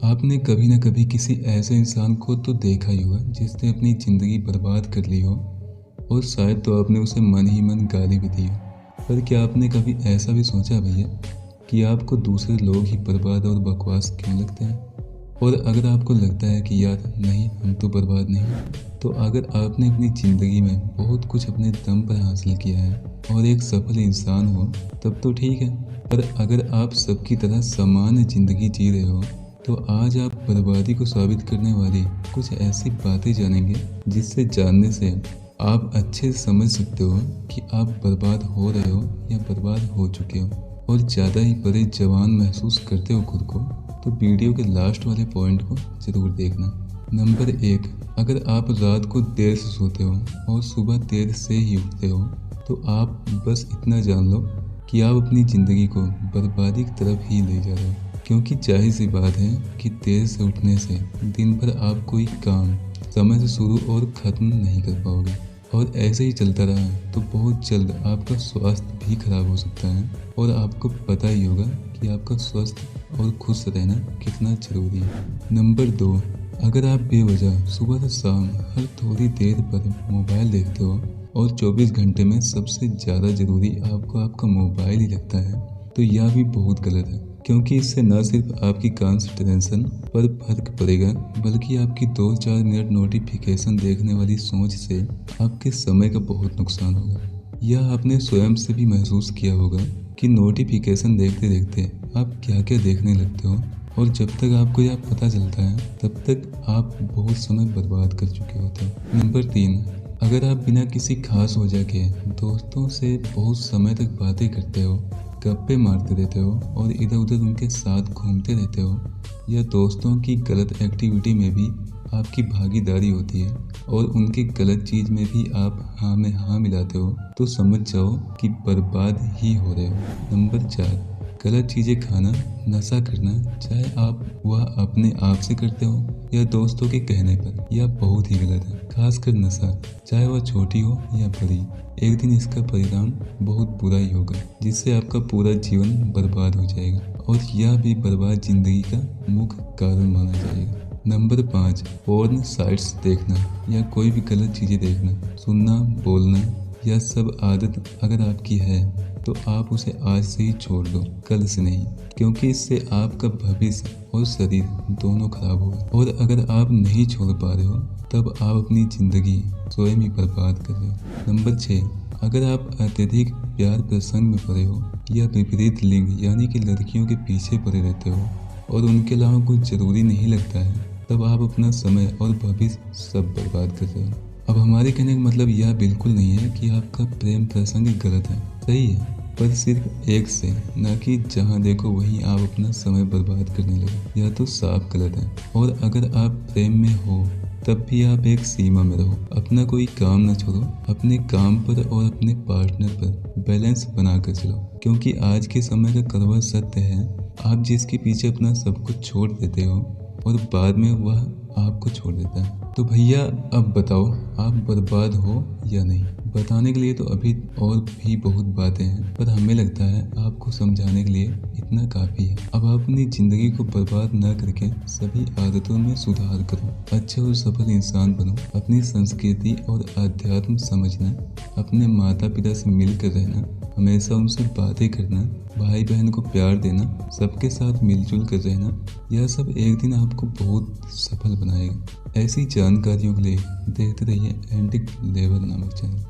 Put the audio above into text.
आपने कभी न कभी किसी ऐसे इंसान को तो देखा ही होगा जिसने अपनी ज़िंदगी बर्बाद कर ली हो और शायद तो आपने उसे मन ही मन गाली भी दी हो। पर क्या आपने कभी ऐसा भी सोचा भैया कि आपको दूसरे लोग ही बर्बाद और बकवास क्यों लगते हैं? और अगर आपको लगता है कि यार नहीं हम तो बर्बाद नहीं, तो अगर आपने अपनी ज़िंदगी में बहुत कुछ अपने दम पर हासिल किया है और एक सफल इंसान हो तब तो ठीक है। पर अगर आप सबकी तरह सामान्य ज़िंदगी जी रहे हो तो आज आप बर्बादी को साबित करने वाली कुछ ऐसी बातें जानेंगे जिससे जानने से आप अच्छे से समझ सकते हो कि आप बर्बाद हो रहे हो या बर्बाद हो चुके हो और ज़्यादा ही बड़े जवान महसूस करते हो खुद को। तो वीडियो के लास्ट वाले पॉइंट को ज़रूर देखना। नंबर 1, अगर आप रात को देर से सोते हो और सुबह देर से ही उठते हो तो आप बस इतना जान लो कि आप अपनी ज़िंदगी को बर्बादी की तरफ ही ले जा रहे हो। क्योंकि जाहिर सी बात है कि देर से उठने से दिन भर आप कोई काम समय से शुरू और ख़त्म नहीं कर पाओगे और ऐसे ही चलता रहा तो बहुत जल्द आपका स्वास्थ्य भी खराब हो सकता है। और आपको पता ही होगा कि आपका स्वस्थ और खुश रहना कितना ज़रूरी है। नंबर 2, अगर आप बेवजह सुबह से शाम हर थोड़ी देर पर मोबाइल देखते हो और 24 घंटे में सबसे ज़्यादा ज़रूरी आपको आपका मोबाइल ही लगता है तो यह भी बहुत गलत है। क्योंकि इससे न सिर्फ आपकी कंसंट्रेशन पर फर्क पड़ेगा बल्कि आपकी 2-4 मिनट नोटिफिकेशन देखने वाली सोच से आपके समय का बहुत नुकसान होगा। यह आपने स्वयं से भी महसूस किया होगा कि नोटिफिकेशन देखते देखते आप क्या क्या देखने लगते हो और जब तक आपको यह पता चलता है तब तक आप बहुत समय बर्बाद कर चुके होते हो। नंबर 3, अगर आप बिना किसी खास वजह के दोस्तों से बहुत समय तक बातें करते हो, गप्पे मारते रहते हो और इधर उधर उनके साथ घूमते रहते हो या दोस्तों की गलत एक्टिविटी में भी आपकी भागीदारी होती है और उनकी गलत चीज़ में भी आप हाँ में हाँ मिलाते हो तो समझ जाओ कि बर्बाद ही हो रहे हो। नंबर 4, गलत चीज़ें खाना, नशा करना, चाहे आप वह अपने आप से करते हो या दोस्तों के कहने पर, यह बहुत ही गलत है। खासकर नशा, चाहे वह छोटी हो या बड़ी, एक दिन इसका परिणाम बहुत बुरा ही होगा जिससे आपका पूरा जीवन बर्बाद हो जाएगा और यह भी बर्बाद जिंदगी का मुख्य कारण माना जाएगा। नंबर 5, पोर्न साइट्स देखना या कोई भी गलत चीज़ें देखना, सुनना, बोलना, यह सब आदत अगर आपकी है तो आप उसे आज से ही छोड़ दो, कल से नहीं। क्योंकि इससे आपका भविष्य और शरीर दोनों खराब होगा और अगर आप नहीं छोड़ पा रहे हो तब आप अपनी ज़िंदगी स्वयं ही बर्बाद कर रहे हो। नंबर 6, अगर आप अत्यधिक प्यार प्रसंग में पड़े हो या विपरीत लिंग यानी कि लड़कियों के पीछे पड़े रहते हो और उनके अलावा कुछ ज़रूरी नहीं लगता है तब आप अपना समय और भविष्य सब बर्बाद कर रहे हो। अब हमारे कहने का मतलब यह बिल्कुल नहीं है कि आपका प्रेम प्रसंग गलत है, सही है, पर सिर्फ एक से, ना कि जहां देखो वहीं आप अपना समय बर्बाद करने लगे, यह तो साफ गलत है। और अगर आप प्रेम में हो तब भी आप एक सीमा में रहो, अपना कोई काम न छोड़ो, अपने काम पर और अपने पार्टनर पर बैलेंस बना कर चलो। क्योंकि आज के समय का कड़वा सत्य है, आप जिसके पीछे अपना सब कुछ छोड़ देते हो और बाद में वह आपको छोड़ देता है। तो भैया अब बताओ आप बर्बाद हो या नहीं? बताने के लिए तो अभी और भी बहुत बातें हैं पर हमें लगता है आपको समझाने के लिए इतना काफ़ी है। अब आप अपनी ज़िंदगी को बर्बाद न करके सभी आदतों में सुधार करो, अच्छे और सफल इंसान बनो, अपनी संस्कृति और अध्यात्म समझना, अपने माता पिता से मिलकर रहना, हमेशा उनसे बातें करना, भाई बहन को प्यार देना, सबके साथ मिलजुल कर रहना, यह सब एक दिन आपको बहुत सफल बनाएगा। ऐसी जानकारियों के लिए देखते रहिए एंटिक लेवल नामक चैनल।